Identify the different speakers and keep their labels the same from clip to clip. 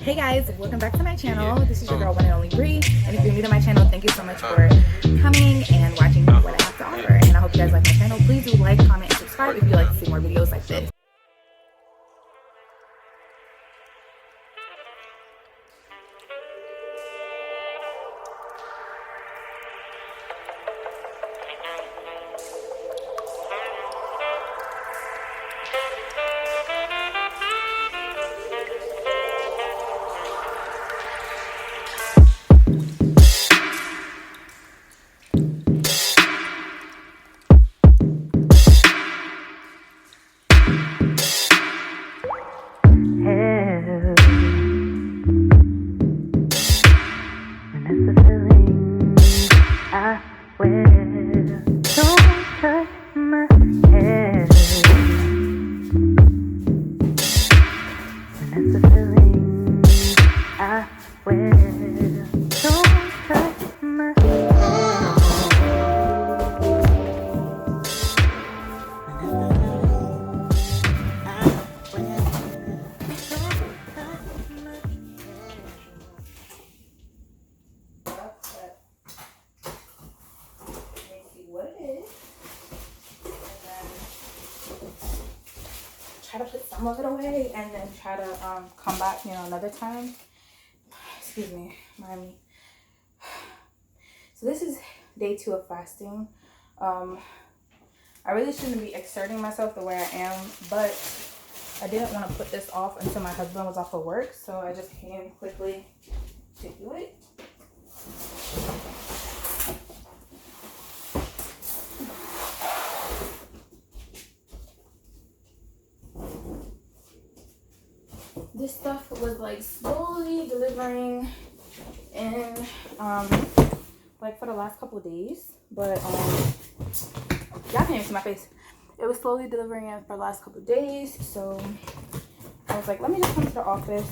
Speaker 1: Hey guys, welcome back to my channel. This is your girl, one and only Bree. And if you're new to my channel, thank you so much for coming and watching what I have to offer. And I hope you guys like my channel. Please do like, comment, and subscribe if you like to see more videos like this. Try to put some of it away and then try to come back, another time. Excuse me, mind me. So this is day 2 of fasting. I really shouldn't be exerting myself the way I am, but I didn't want to put this off until my husband was off of work, so I just came quickly to do it. This stuff was like slowly delivering in like for the last couple of days, but y'all can't even see my face. It was slowly delivering in for the last couple of days, so I was like, let me just come to the office.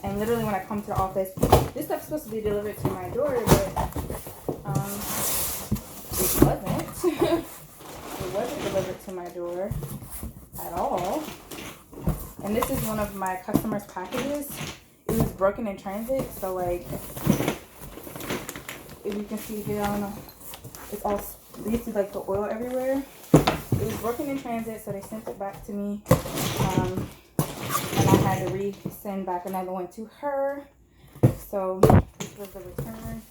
Speaker 1: And literally when I come to the office, this stuff's supposed to be delivered to my door, but it wasn't. It wasn't delivered to my door at all. And this is one of my customers' packages. It was broken in transit, so like, if you can see here, I don't know, it's all, you see like the oil everywhere. It was broken in transit, so they sent it back to me. And I had to resend back another one to her. So this was the return.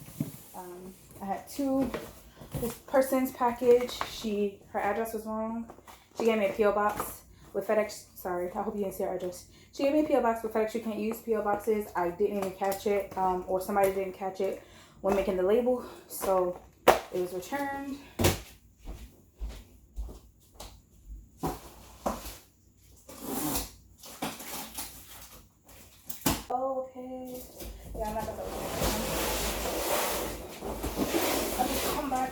Speaker 1: I had this person's package, her address was wrong. She gave me a P.O. box with FedEx. Sorry, I hope you didn't see her address. She gave me a P.O. box with FedEx. You can't use P.O. boxes. I didn't even catch it, or somebody didn't catch it when making the label. So it was returned. Okay. Yeah, I'm not gonna open it. I'll just come back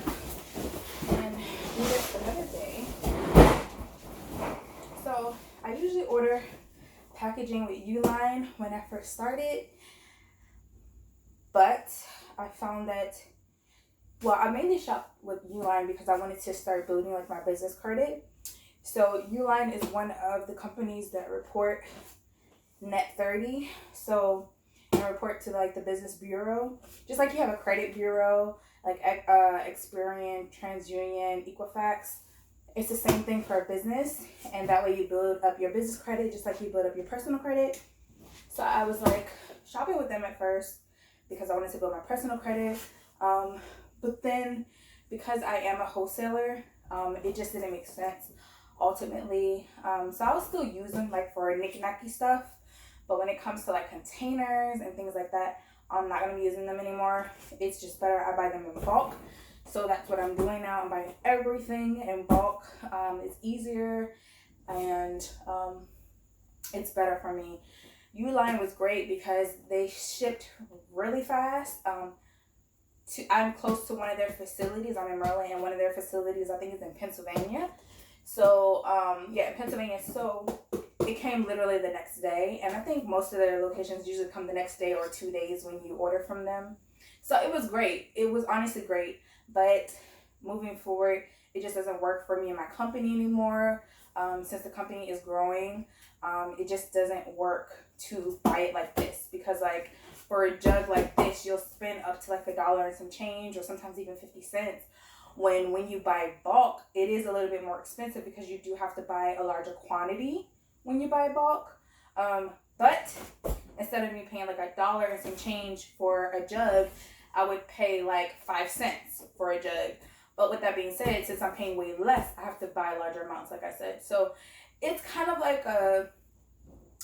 Speaker 1: and do this another day. So I usually order packaging with Uline when I first started, but I found that, well, I mainly shop with Uline because I wanted to start building like my business credit. So Uline is one of the companies that report net 30, so and report to like the business bureau, just like you have a credit bureau like Experian, TransUnion, Equifax. It's the same thing for a business, and that way you build up your business credit just like you build up your personal credit. So I was like shopping with them at first because I wanted to build my personal credit, but then because I am a wholesaler, it just didn't make sense ultimately. So I was still using like for knick-knacky stuff, but when it comes to like containers and things like that, I'm not going to be using them anymore. It's just better I buy them in bulk. So that's what I'm doing now. I'm buying everything in bulk. It's easier and it's better for me. Uline was great because they shipped really fast. I'm close to one of their facilities. I'm in Maryland, and one of their facilities I think is in Pennsylvania. So yeah, in Pennsylvania. So it came literally the next day, and I think most of their locations usually come the next day or 2 days when you order from them. So it was great. It was honestly great. But moving forward, it just doesn't work for me and my company anymore. Since the company is growing, it just doesn't work to buy it like this, because like for a jug like this, you'll spend up to like $1 and some change, or sometimes even 50 cents. When you buy bulk, it is a little bit more expensive because you do have to buy a larger quantity when you buy bulk. But instead of me paying like $1 and some change for a jug, I would pay like 5 cents for a jug. But with that being said, since I'm paying way less, I have to buy larger amounts, like I said. So it's kind of like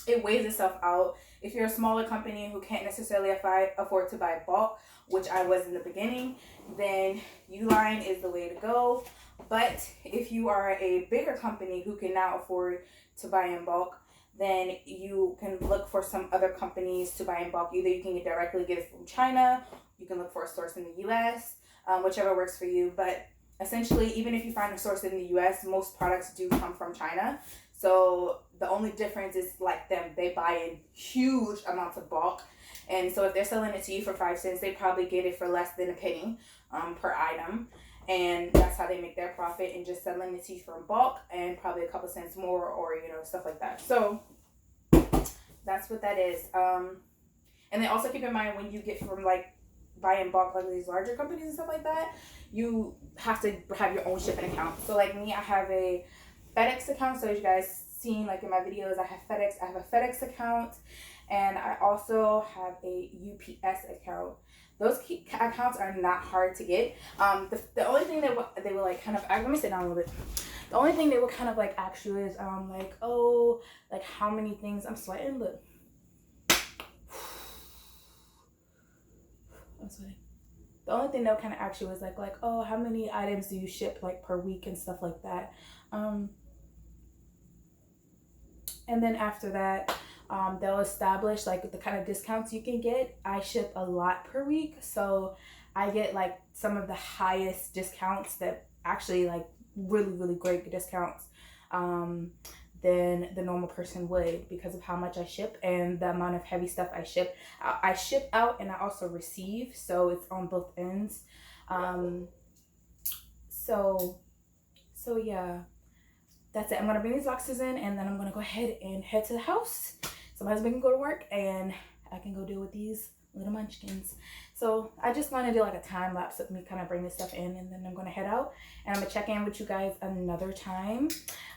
Speaker 1: it weighs itself out. If you're a smaller company who can't necessarily afford to buy bulk, which I was in the beginning, then Uline is the way to go. But if you are a bigger company who can now afford to buy in bulk, then you can look for some other companies to buy in bulk. Either you can get it from China, you can look for a source in the US, whichever works for you. But essentially, even if you find a source in the US, most products do come from China. So the only difference is like them, they buy in huge amounts of bulk. And so if they're selling it to you for 5 cents, they probably get it for less than a penny per item. And that's how they make their profit, and just selling it to you for bulk and probably a couple cents more, or, you know, stuff like that. So that's what that is. And then also keep in mind, when you get from like buying bulk, like these larger companies and stuff like that, you have to have your own shipping account. So like me, I have a FedEx account. So as you guys seen like in my videos, I have a FedEx account, and I also have a UPS account. Those accounts are not hard to get. The only thing they were like kind of, let me sit down a little bit. The only thing they would kind of like ask you is like, oh, like how many things, I'm sweating, look. I'm sweating. The only thing they'll kind of ask you is like, oh, how many items do you ship like per week and stuff like that. And then after that, they'll establish like the kind of discounts you can get. I ship a lot per week, so I get like some of the highest discounts, that actually like really, really great discounts than the normal person would, because of how much I ship and the amount of heavy stuff I ship. I ship out and I also receive, so it's on both ends. So yeah, that's it. I'm gonna bring these boxes in, and then I'm gonna go ahead and head to the house so my husband can go to work and I can go deal with these little munchkins. So I just want to do like a time lapse of me kind of bring this stuff in, and then I'm going to head out, and I'm going to check in with you guys another time.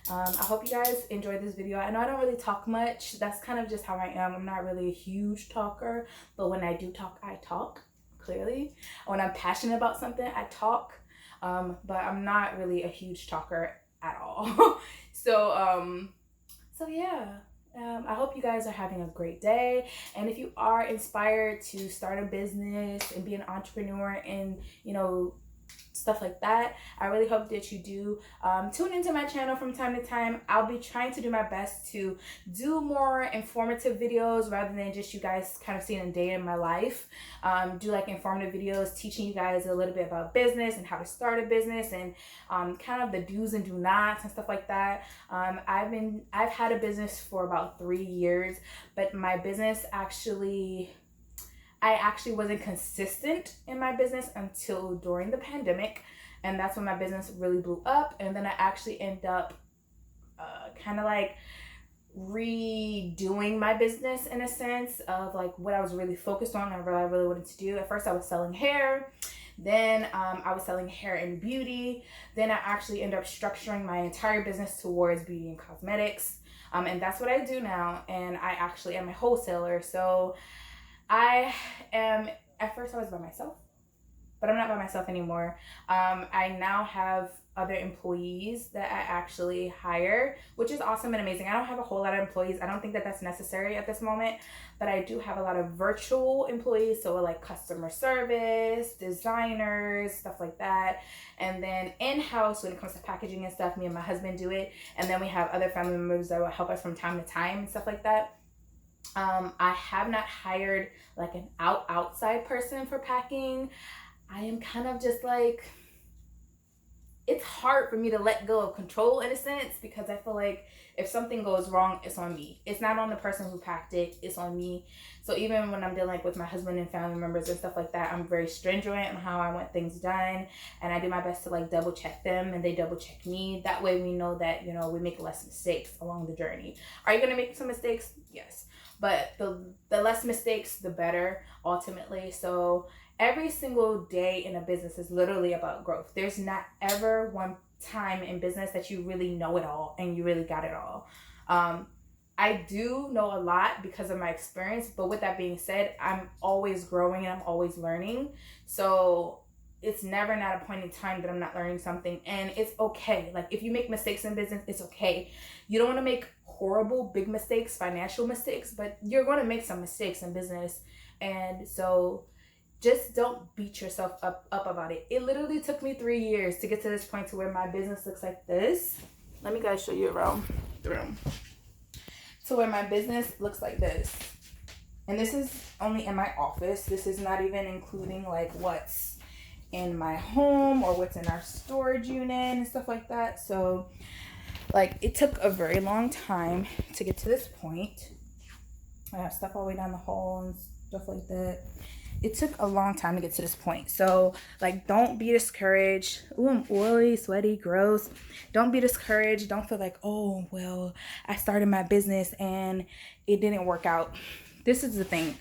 Speaker 1: I hope you guys enjoyed this video. I know I don't really talk much. That's kind of just how I am. I'm not really a huge talker, but when I do talk, I talk, clearly. When I'm passionate about something, I talk, but I'm not really a huge talker at all. So yeah. I hope you guys are having a great day, and if you are inspired to start a business and be an entrepreneur and, you know, stuff like that, I really hope that you do tune into my channel from time to time. I'll be trying to do my best to do more informative videos rather than just you guys kind of seeing a day in my life. Do like informative videos teaching you guys a little bit about business and how to start a business, and kind of the do's and do nots and stuff like that. I've had a business for about 3 years, but my business I actually wasn't consistent in my business until during the pandemic, and that's when my business really blew up. And then I actually end up kind of like redoing my business in a sense of like what I was really focused on and what I really wanted to do. At first I was selling hair, then I was selling hair and beauty, then I actually ended up structuring my entire business towards beauty and cosmetics, and that's what I do now. And I actually am a wholesaler. So at first I was by myself, but I'm not by myself anymore. I now have other employees that I actually hire, which is awesome and amazing. I don't have a whole lot of employees. I don't think that that's necessary at this moment, but I do have a lot of virtual employees. So like customer service, designers, stuff like that. And then in-house, when it comes to packaging and stuff, me and my husband do it. And then we have other family members that will help us from time to time and stuff like that. I have not hired like an outside person for packing. I am kind of just like, it's hard for me to let go of control in a sense, because I feel like if something goes wrong, it's on me. It's not on the person who packed it, it's on me. So even when I'm dealing with my husband and family members and stuff like that, I'm very stringent on how I want things done, and I do my best to like double check them and they double check me. That way we know that, you know, we make less mistakes along the journey. Are you gonna make some mistakes? Yes. but the less mistakes, the better ultimately. So every single day in a business is literally about growth. There's not ever one time in business that you really know it all and you really got it all. I do know a lot because of my experience, but with that being said, I'm always growing and I'm always learning. So it's never not a point in time that I'm not learning something, and it's okay. Like if you make mistakes in business, it's okay. You don't want to make horrible big mistakes, financial mistakes, but you're going to make some mistakes in business. And so just don't beat yourself up about it. It literally took me 3 years to get to this point to where my business looks like this. Let me guys show you around the room. To where my business looks like this. And this is only in my office. This is not even including like what's in my home or what's in our storage unit and stuff like that. So like it took a very long time to get to this point. I have stuff all the way down the hall and stuff like that. It took a long time to get to this point. So like don't be discouraged. Ooh, I'm oily, sweaty, gross. Don't be discouraged. Don't feel like, oh well, I started my business and it didn't work out. This is the thing.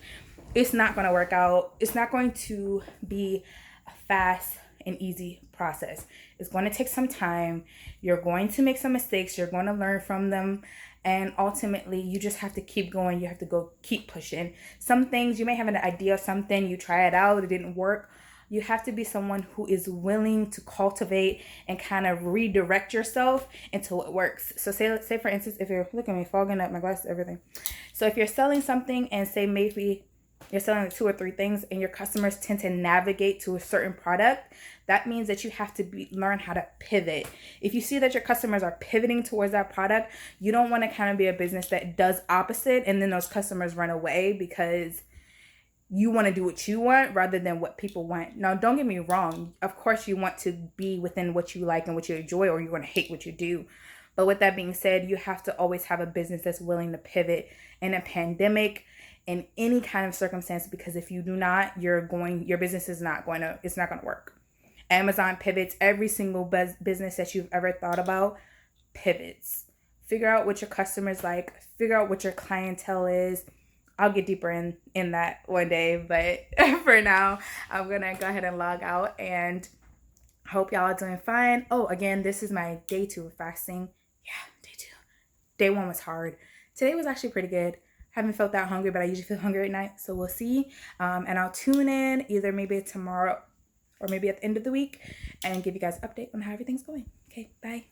Speaker 1: It's not going to work out. It's not going to be a fast and easy process. It's going to take some time. You're going to make some mistakes. You're going to learn from them. And ultimately, you just have to keep going. You have to go keep pushing. Some things, you may have an idea of something. You try it out. It didn't work. You have to be someone who is willing to cultivate and kind of redirect yourself until it works. So say for instance, if you're, look at me, fogging up my glasses, everything. So if you're selling something and say maybe you're selling like 2 or 3 things and your customers tend to navigate to a certain product, that means that you have to learn how to pivot. If you see that your customers are pivoting towards that product, you don't want to kind of be a business that does opposite and then those customers run away because you want to do what you want rather than what people want. Now, don't get me wrong. Of course, you want to be within what you like and what you enjoy, or you're going to hate what you do. But with that being said, you have to always have a business that's willing to pivot in a pandemic, in any kind of circumstance, because if you do not, your business is not going to work. Amazon pivots. Every single business that you've ever thought about pivots. Figure out what your customers like. Figure out what your clientele is. I'll get deeper in that one day, but for now, I'm going to go ahead and log out and hope y'all are doing fine. Oh, again, this is my day 2 of fasting. Yeah, day 2. Day 1 was hard. Today was actually pretty good. Haven't felt that hungry, but I usually feel hungry at night, so we'll see. And I'll tune in either maybe tomorrow or maybe at the end of the week and give you guys an update on how everything's going. Okay, bye.